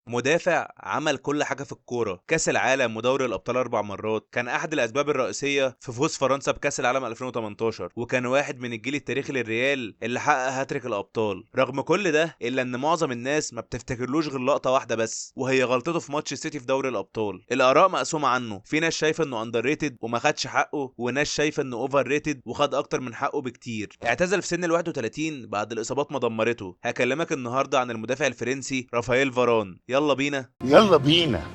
مدافع عمل كل حاجة في الكورة، كأس العالم ودوري الأبطال 4 مرات، كان أحد الأسباب الرئيسية في فوز فرنسا بكأس العالم 2018، وكان واحد من الجيل التاريخي للريال اللي حقق هاتريك الأبطال. رغم كل ده إلا إن معظم الناس ما بتفتكرلوش غير لقطة واحدة بس، وهي غلطته في ماتش السيتي في دوري الأبطال. الآراء مقسومة عنه، في ناس شايفة إنه أندر ريتد وما خدش حقه، وناس شايفة إنه أوفر ريتد وخد أكتر من حقه بكتير. اعتزل في سن ال 31 بعد الإصابات ما دمرته. هكلمك النهارده عن المدافع الفرنسي رافائيل فاران. يلا بينا. يلا بينا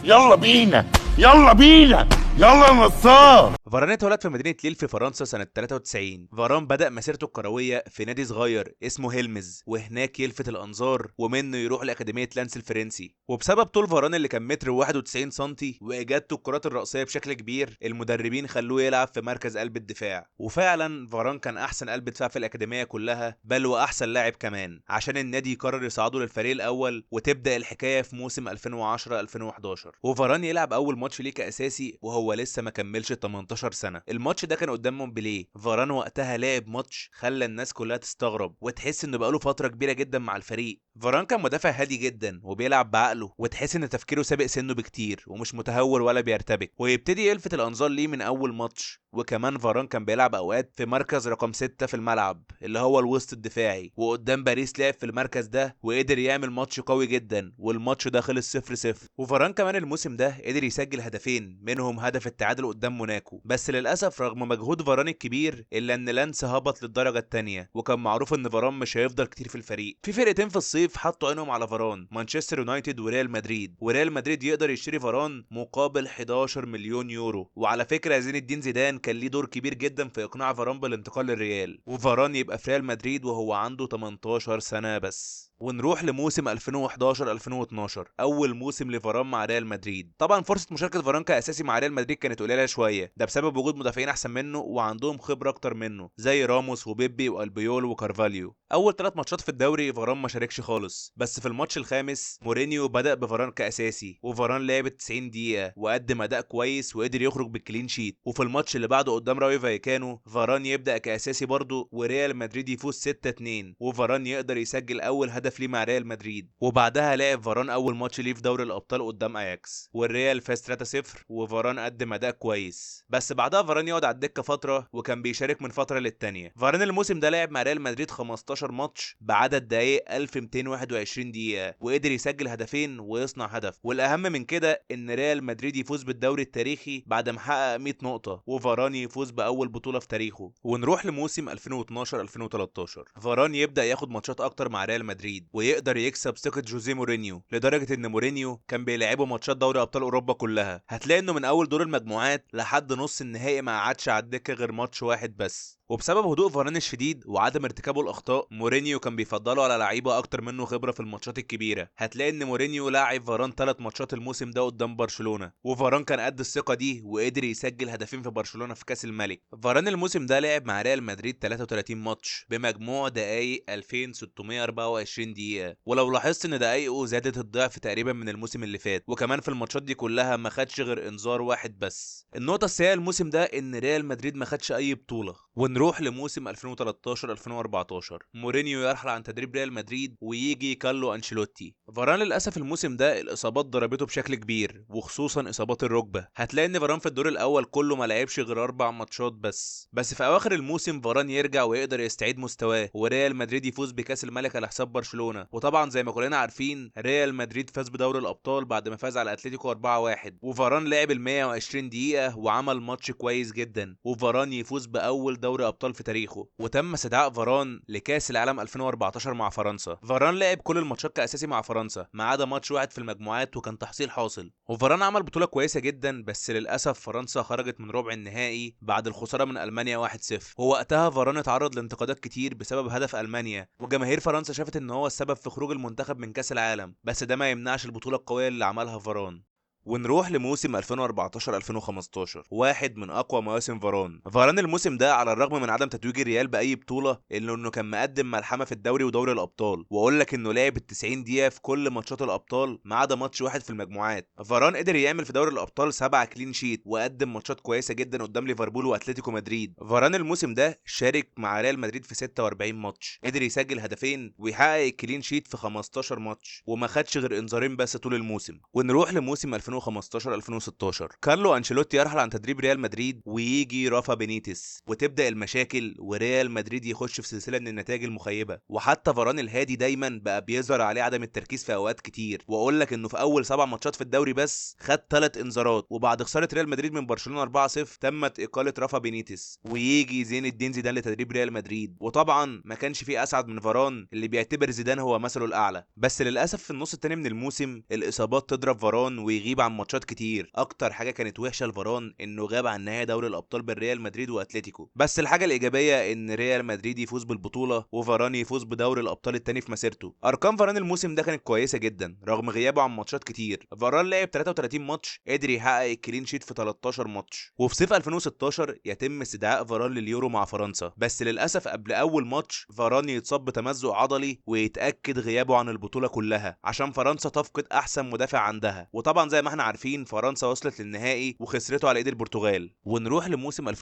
يلا بينا يلا بينا يلا نصار. فاران اتولد في مدينة ليل في فرنسا سنة 93. فاران بدأ مسيرته الكروية في نادي صغير اسمه هيلمز، وهناك يلفت الأنظار ومنه يروح لأكاديمية لانس الفرنسي. وبسبب طول فاران اللي كان متر 91 سنتي وإجادته الكرات الرأسية بشكل كبير، المدربين خلوه يلعب في مركز قلب الدفاع. وفعلا فاران كان أحسن قلب دفاع في الأكاديمية كلها، بل وأحسن لاعب كمان، عشان النادي يقرر يصعده للفريق الأول. وتبدأ الحكاية في موسم 2010-2011، وفاران يلعب أول ماتش ليه كأساسي وهو لسه ما كملش 18 سنة. الماتش ده كان قدام مونبليه. فاران وقتها لعب ماتش خلى الناس كلها تستغرب وتحس انه بقاله فترة كبيرة جدا مع الفريق. فاران كان مدافع هادي جدا وبيلعب بعقله، وتحس ان تفكيره سابق سنه بكتير ومش متهور ولا بيرتبك، ويبتدي يلفت الانظار ليه من اول ماتش. وكمان فاران كان بيلعب اوقات في مركز رقم 6 في الملعب اللي هو الوسط الدفاعي، وقدام باريس لعب في المركز ده وقدر يعمل ماتش قوي جدا، والماتش ده خلص 0-0. وفاران كمان الموسم ده قدر يسجل هدفين، منهم هدف التعادل قدام موناكو. بس للاسف رغم مجهود فاران الكبير الا ان لانس هبط للدرجه الثانيه، وكان معروف ان فاران مش هيفضل كتير في الفريق. في فرقتين في الصيف حطوا عينهم على فاران، مانشستر يونايتد وريال مدريد. وريال مدريد يقدر يشتري فاران مقابل 11 مليون يورو. وعلى فكره زين الدين زيدان كان ليه دور كبير جدا في اقناع فاران بالانتقال للريال، وفاران يبقى في ريال مدريد وهو عنده 18 سنه بس. ونروح لموسم 2011 2012، اول موسم لفاران مع ريال مدريد. طبعا فرصه مشاركه فاران كاساسي مع ريال مدريد كانت قليله شويه، ده بسبب وجود مدافعين احسن منه وعندهم خبره اكتر منه زي راموس وبيبي والبيول وكارفاليو. اول 3 ماتشات في الدوري فاران ما شاركش خالص، بس في الماتش الخامس مورينيو بدا بفاران كاساسي، وفاران لعب 90 دقيقه وقدم اداء كويس وقدر يخرج بالكلين شيت. وفي الماتش اللي بعده قدام رايو فايكانو فاران يبدا كاساسي برضه، وريال مدريد يفوز 6-2، وفاران يقدر يسجل اول هدف ليه مع ريال مدريد. وبعدها لعب فاران اول ماتش ليه في دوري الابطال قدام اياكس، والريال فاز 3-0، وفاران قدم اداء كويس. بس بعدها فاران يقعد على الدكه فتره، وكان بيشارك من فتره للتانيه. فاران الموسم ده لعب مع ريال مدريد 15 ماتش بعدد دقائق 1221 دقيقه، وقدر يسجل هدفين ويصنع هدف. والاهم من كده ان ريال مدريد يفوز بالدوري التاريخي بعد ما حقق 100 نقطه، وفاران يفوز باول بطوله في تاريخه. ونروح لموسم 2012 2013، فاران يبدا ياخد ماتشات اكتر مع ريال مدريد ويقدر يكسب ثقه جوزيه مورينيو، لدرجه ان مورينيو كان بيلعبه ماتشات دوري ابطال اوروبا كلها. هتلاقي انه من اول دور المجموعات لحد نص النهائي ما قعدش على الدكه غير ماتش واحد بس. وبسبب هدوء فاران الشديد وعدم ارتكابه الاخطاء، مورينيو كان بيفضله على لعيبه اكتر منه خبره في الماتشات الكبيره. هتلاقي ان مورينيو لاعب فاران 3 ماتشات الموسم ده قدام برشلونه، وفاران كان قد الثقه دي وقدر يسجل هدفين في برشلونه في كاس الملك. فاران الموسم ده لعب مع ريال مدريد 33 ماتش بمجموع دقائق 2624 دقيقه، ولو لاحظت ان دقائقه زادت الضعف تقريبا من الموسم اللي فات. وكمان في الماتشات دي كلها ما خدش غير انذار واحد بس. النقطه السيئه الموسم ده ان ريال مدريد ما خدش اي بطوله. ونروح لموسم 2013 2014، مورينيو يرحل عن تدريب ريال مدريد ويجي كارلو انشيلوتي. فاران للاسف الموسم ده الاصابات ضربته بشكل كبير، وخصوصا اصابات الركبه. هتلاقي ان فاران في الدور الاول كله ما لعبش غير 4 ماتشات بس في اواخر الموسم فاران يرجع ويقدر يستعيد مستواه، وريال مدريد يفوز بكاس الملك على حساب برشلونه. وطبعا زي ما كلنا عارفين ريال مدريد فاز بدوري الابطال بعد ما فاز على اتلتيكو 4-1. وفاران لعب ال 120 دقيقه وعمل ماتش كويس جدا، وفاران يفوز باول دوري ابطال في تاريخه. وتم استدعاء فاران لكاس العالم 2014 مع فرنسا. فاران لعب كل الماتشات كاساسي مع فرنسا ما عدا ماتش واحد في المجموعات، وكان تحصيل حاصل. وفاران عمل بطوله كويسه جدا، بس للاسف فرنسا خرجت من ربع النهائي بعد الخساره من المانيا 1-0. ووقتها فاران اتعرض لانتقادات كتير بسبب هدف المانيا، وجماهير فرنسا شافت ان هو السبب في خروج المنتخب من كاس العالم. بس ده ما يمنعش البطوله القويه اللي عملها فاران. ونروح لموسم 2014-2015، واحد من اقوى مواسم فاران الموسم ده على الرغم من عدم تتويج الريال باي بطوله الا انه كان مقدم ملحمه في الدوري ودوري الابطال، واقول لك انه لعب ال 90 دقيقه في كل ماتشات الابطال ما عدا ماتش واحد في المجموعات. فاران قدر يعمل في دوري الابطال 7 كلين شيت وقدم ماتشات كويسه جدا قدام ليفربول واتلتيكو مدريد. فاران الموسم ده شارك مع ريال مدريد في 46 ماتش، قدر يسجل هدفين ويحقق الكلين شيت في 15 ماتش وما خدش غير انذارين بس طول الموسم. ونروح لموسم 2015-2016، كارلو انشيلوتي يرحل عن تدريب ريال مدريد ويجي رافا بينيتس وتبدا المشاكل وريال مدريد يخش في سلسله من النتائج المخيبه. وحتى فاران الهادي دايما بقى بيظهر عليه عدم التركيز في اوقات كتير، واقول لك انه في اول 7 ماتشات في الدوري بس خد 3 انذارات. وبعد خساره ريال مدريد من برشلونه 4-0 تمت اقاله رافا بينيتس ويجي زين الدين زيدان لتدريب ريال مدريد. وطبعا ما كانش فيه اسعد من فاران اللي بيعتبر زيدان هو مثله الاعلى. بس للاسف في النص الثاني من الموسم الاصابات تضرب فاران ويغيب عن ماتشات كتير. اكتر حاجه كانت وحشه لفاران انه غاب عن نهائي دوري الابطال بين ريال مدريد واتلتيكو. بس الحاجه الايجابيه ان ريال مدريد يفوز بالبطوله وفاران يفوز بدوري الابطال الثاني في مسيرته. ارقام فاران الموسم ده كانت كويسه جدا رغم غيابه عن ماتشات كتير. فاران لعب 33 ماتش، قدر يحقق الكلين شيت في 13 ماتش. وفي صيف 2016 يتم استدعاء فاران لليورو مع فرنسا، بس للاسف قبل اول ماتش فاران يتصاب بتمزق عضلي ويتاكد غيابه عن البطوله كلها عشان فرنسا تفقد احسن مدافع عندها. وطبعا زي ما احنا عارفين فرنسا وصلت للنهائي وخسرته على ايد البرتغال. ونروح لموسم 2016-2017،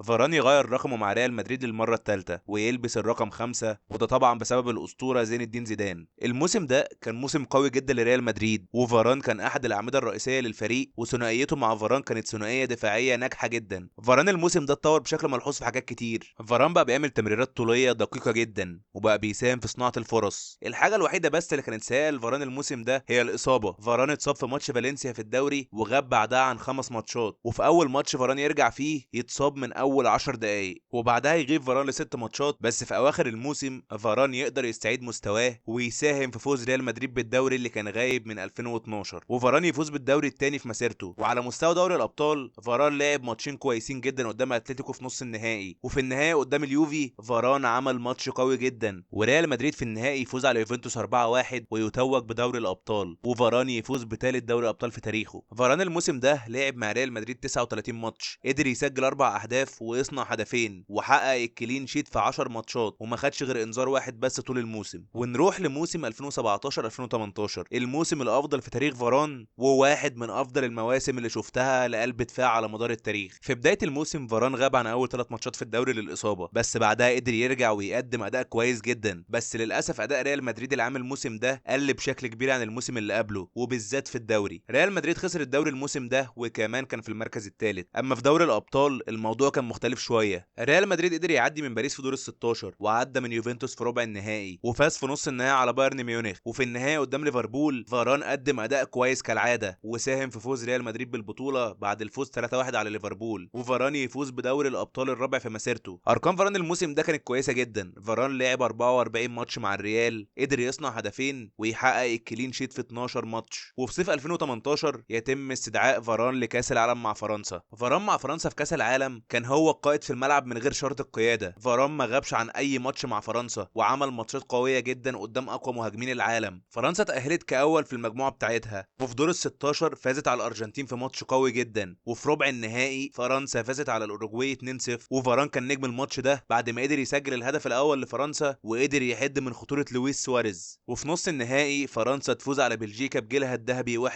فاران يغير رقمه مع ريال مدريد للمره الثالثه ويلبس الرقم 5، وده طبعا بسبب الاسطوره زين الدين زيدان. الموسم ده كان موسم قوي جدا لريال مدريد، وفاران كان احد الاعمده الرئيسيه للفريق، وثنائيته مع فاران كانت ثنائيه دفاعيه ناجحه جدا. فاران الموسم ده اتطور بشكل ملحوظ في حاجات كتير. فاران بقى بيعمل تمريرات طوليه دقيقه جدا وبقى بيساهم في صناعه الفرص. الحاجه الوحيده بس اللي كانت سيئه لفاران الموسم ده هي الاصابه. فاران اتصاب في ماتش فالنسيا في الدوري وغاب بعدها عن 5 ماتشات، وفي اول ماتش فاران يرجع فيه يتصاب من اول 10 دقائق وبعدها يغيب فاران ل6 ماتشات. بس في اواخر الموسم فاران يقدر يستعيد مستواه ويساهم في فوز ريال مدريد بالدوري اللي كان غايب من 2012، وفاران يفوز بالدوري الثاني في مسيرته. وعلى مستوى دوري الابطال فاران لعب ماتشين كويسين جدا قدام اتلتيكو في نص النهائي، وفي النهائي قدام اليوفي فاران عمل ماتش قوي جدا، وريال مدريد في النهائي يفوز على يوفنتوس 4-1 ويتوج بدوري الابطال، وفاران يفوز بثالث دوري الابطال في تاريخه. فاران الموسم ده لعب مع ريال مدريد 39 ماتش، قدر يسجل 4 اهداف ويصنع هدفين وحقق الكلين شيت في 10 ماتشات وما خدش غير انذار واحد بس طول الموسم. ونروح لموسم 2017-2018، الموسم الافضل في تاريخ فاران وواحد من افضل المواسم اللي شفتها لقلب دفاع على مدار التاريخ. في بدايه الموسم فاران غاب عن اول 3 ماتشات في الدوري للاصابه، بس بعدها قدر يرجع ويقدم اداء كويس جدا. بس للاسف اداء ريال مدريد العام الموسم ده قل بشكل كبير عن الموسم اللي قبله، وبالذات في الدوري. ريال مدريد خسر الدوري الموسم ده وكمان كان في المركز الثالث. اما في دوري الابطال الموضوع كان مختلف شويه. ريال مدريد قدر يعدي من باريس في دور ال16 وعدى من يوفنتوس في ربع النهائي وفاز في نص النهائي على بايرن ميونخ. وفي النهائي قدام ليفربول فاران قدم اداء كويس كالعاده وساهم في فوز ريال مدريد بالبطوله بعد الفوز 3-1 على ليفربول، وفاران يفوز بدوري الابطال الرابع في مسيرته. ارقام فاران الموسم ده كانت كويسه جدا. فاران لعب 44 ماتش مع الريال، قدر يصنع هدفين ويحقق الكلين شيت في 12 ماتش. وفي صيف 2018 يتم استدعاء فاران لكاس العالم مع فرنسا. فاران مع فرنسا في كاس العالم كان هو القائد في الملعب من غير شرط القياده. فاران ما غابش عن اي ماتش مع فرنسا وعمل ماتشات قويه جدا قدام اقوى مهاجمين العالم. فرنسا تاهلت كاول في المجموعه بتاعتها، وفي دور ال16 فازت على الارجنتين في ماتش قوي جدا، وفي ربع النهائي فرنسا فازت على الاوروجواي 2-0 وفاران كان نجم الماتش ده بعد ما قدر يسجل الهدف الاول لفرنسا وقدر يحد من خطوره لويس سواريز. وفي نص النهائي فرنسا تفوز على بلجيكا بجيلها الذهبي 1-0،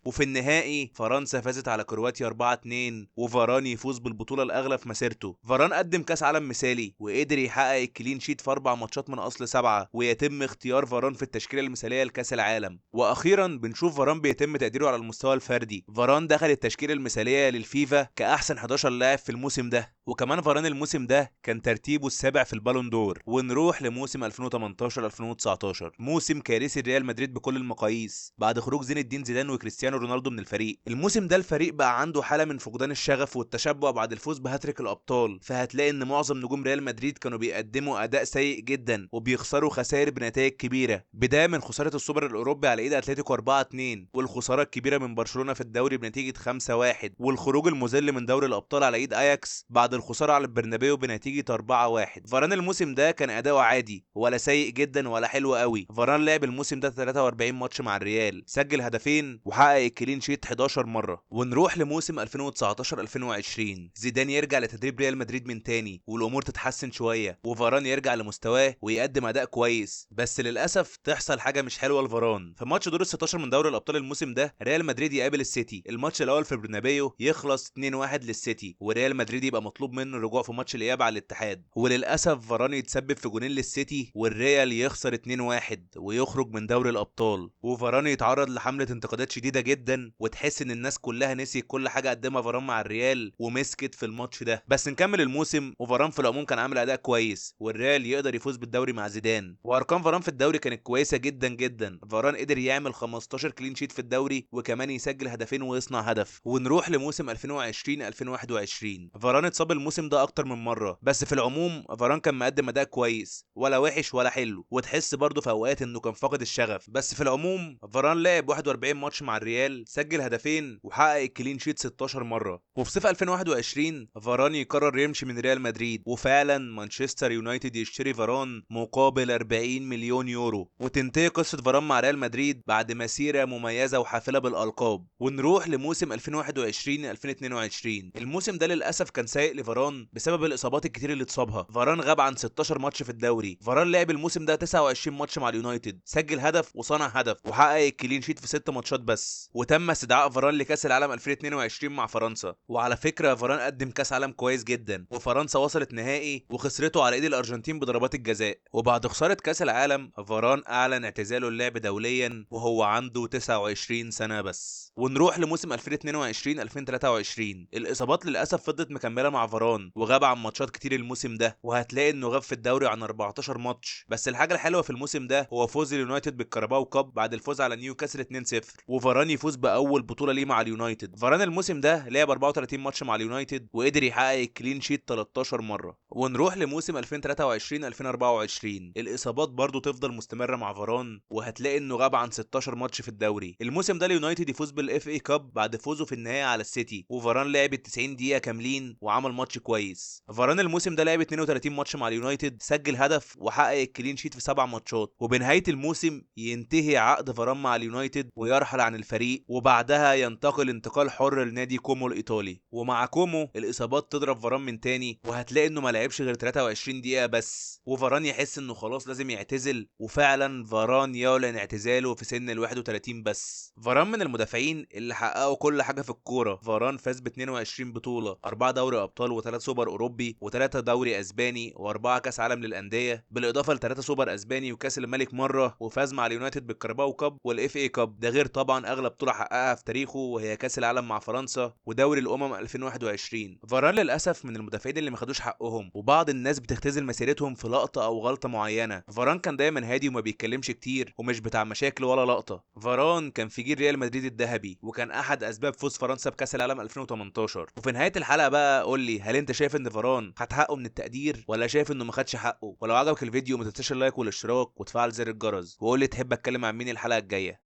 وفي النهائي فرنسا فازت على كرواتيا 4-2 وفاران يفوز بالبطوله الاغلى في مسيرته. فاران قدم كاس عالم مثالي وقدر يحقق الكلين شيت في 4 ماتشات من اصل 7، ويتم اختيار فاران في التشكيله المثاليه لكاس العالم. واخيرا بنشوف فاران بيتم تقديره على المستوى الفردي. فاران دخل التشكيله المثاليه للفيفا كاحسن 11 لاعب في الموسم ده، وكمان فاران الموسم ده كان ترتيبه السابع في البالون دور. ونروح لموسم 2018-2019، موسم كارثي ريال مدريد بكل المقاييس بعد خروج زين الدين زيدان وكريستيانو رونالدو من الفريق. الموسم ده الفريق بقى عنده حاله من فقدان الشغف والتشبع بعد الفوز بهاتريك الابطال، فهتلاقي ان معظم نجوم ريال مدريد كانوا بيقدموا اداء سيء جدا وبيخسروا خسائر بنتائج كبيره، بدايه من خساره السوبر الاوروبي على ايد اتلتيكو 4-2، والخساره الكبيره من برشلونه في الدوري بنتيجه 5-1، والخروج المذل من دوري الابطال على ايد اياكس بعد الخساره على البرنابيو بنتيجه 4-1. فاران الموسم ده كان اداؤه عادي، ولا سيء جدا ولا حلو قوي. فاران لعب الموسم ده 43 ماتش مع الريال، سجل هدفين وحقق الكلين شيت 11 مره. ونروح لموسم 2019 2020، زيدان يرجع لتدريب ريال مدريد من تاني والامور تتحسن شويه، وفاران يرجع لمستواه ويقدم اداء كويس. بس للاسف تحصل حاجه مش حلوه لفاران في ماتش دور ال 16 من دوري الابطال الموسم ده. ريال مدريد يقابل السيتي، الماتش الاول في برنابيو يخلص 2-1 للسيتي، وريال مدريد يبقى مطلوب منه الرجوع في ماتش الاياب على الاتحاد. وللاسف فاران يتسبب في جونين للسيتي والريال يخسر 2-1 ويخرج من دوري الابطال. وفاران يتعرض لحمله انتقادات شديده جدا، وتحس ان الناس كلها نسيت كل حاجه قدمها فاران مع الريال ومسكت في الماتش ده. بس نكمل الموسم، وفاران في العموم كان عامل اداء كويس، والريال يقدر يفوز بالدوري مع زيدان. وارقام فاران في الدوري كانت كويسه جدا جدا. فاران قدر يعمل 15 كلين شيت في الدوري، وكمان يسجل هدفين ويصنع هدف. ونروح لموسم 2020 2021، فاران اتصاب الموسم ده اكتر من مره، بس في العموم فاران كان مقدم اداء كويس، ولا وحش ولا حلو، وتحس برضه في اوقات انه كان فاقد الشغف. بس في العموم فاران لعب 41 ماتش مع الريال، سجل هدفين وحقق الكلين شيت 16 مره. وفي صيف 2021 فاران يقرر يمشي من ريال مدريد، وفعلا مانشستر يونايتد يشتري فاران مقابل 40 مليون يورو، وتنتهي قصه فاران مع ريال مدريد بعد مسيره مميزه وحافله بالالقاب. ونروح لموسم 2021 2022، الموسم ده للاسف كان سيء لفاران بسبب الاصابات الكتير اللي اتصابها. فاران غاب عن 16 ماتش في الدوري. فاران لعب الموسم ده 29 ماتش مع اليونايتد، سجل هدف وصنع هدف وحقق الكلين شيت في 6 ماتشات بس. وتم استدعاء فاران لكاس العالم 2022 مع فرنسا. وعلى فكره فاران قدم كاس عالم كويس جدا، وفرنسا وصلت نهائي وخسرته على ايد الارجنتين بضربات الجزاء. وبعد خساره كاس العالم فاران اعلن اعتزاله اللعب دوليا وهو عنده 29 سنه بس. ونروح لموسم 2022 2023، الاصابات للاسف فضلت مكمله مع فاران، وغاب عن ماتشات كتير الموسم ده، وهتلاقي انه غاب في الدوري عن 14 ماتش. بس الحاجه الحلوه في الموسم ده هو فوز اليونايتد بالكاراباو كاب بعد الفوز على نيوكاسل 2-0، وفاران يفوز باول بطوله ليه مع اليونايتد. فاران الموسم ده لعب 34 ماتش مع اليونايتد وقدر يحقق الكلين شيت 13 مره. ونروح لموسم 2023 2024، الاصابات برضو تفضل مستمره مع فاران، وهتلاقي انه غاب عن 16 ماتش في الدوري. الموسم ده اليونايتد يفوز بالاف اي كاب بعد فوزه في النهائي على السيتي، وفاران لعب ال 90 دقيقه كاملين وعمل ماتش كويس. فاران الموسم ده لعب 32 ماتش مع اليونايتد، سجل هدف وحقق الكلين شيت في 7 ماتشات. وبنهايه الموسم ينتهي عقد فاران مع اليونايتد ويرحل عن الفريق، وبعدها ينتقل انتقال حر لنادي كومو الايطالي. ومع كومو الاصابات تضرب فاران من تاني، وهتلاقي انه ما لعبش غير 23 دقيقه بس، وفاران يحس انه خلاص لازم يعتزل. وفعلا فاران يعلن اعتزاله في سن ال 31 بس. فاران من المدافعين اللي حققوا كل حاجه في الكوره. فاران فاز ب 22 بطوله، 4 دوري ابطال و3 سوبر اوروبي و3 دوري اسباني و4 كاس عالم للانديه، بالاضافه ل3 سوبر اسباني وكاس الملك مره، وفاز مع اليونايتد بالكاراباو كاب والاف اي كاب. ده غير طبعا اغلى بطوله حققها في تاريخه وهي كاس العالم مع فرنسا ودوري الامم 2021. فاران للاسف من المدافعين اللي ما خدوش حقهم، وبعض الناس بتختزل مسيرتهم في لقطه او غلطه معينه. فاران كان دايما هادي وما بيتكلمش كتير ومش بتاع مشاكل ولا لقطه. فاران كان في جيل ريال مدريد الذهبي، وكان احد اسباب فوز فرنسا بكاس العالم 2018. وفي نهايه الحلقه بقى قول لي، هل انت شايف ان فاران خد حقه من التقدير ولا شايف انه ما خدش حقه؟ ولو عجبك الفيديو ما تنساش اللايك والاشتراك وتفعل زر الجرس، وقول لي تحب اتكلم عن مين الحلقه الجايه.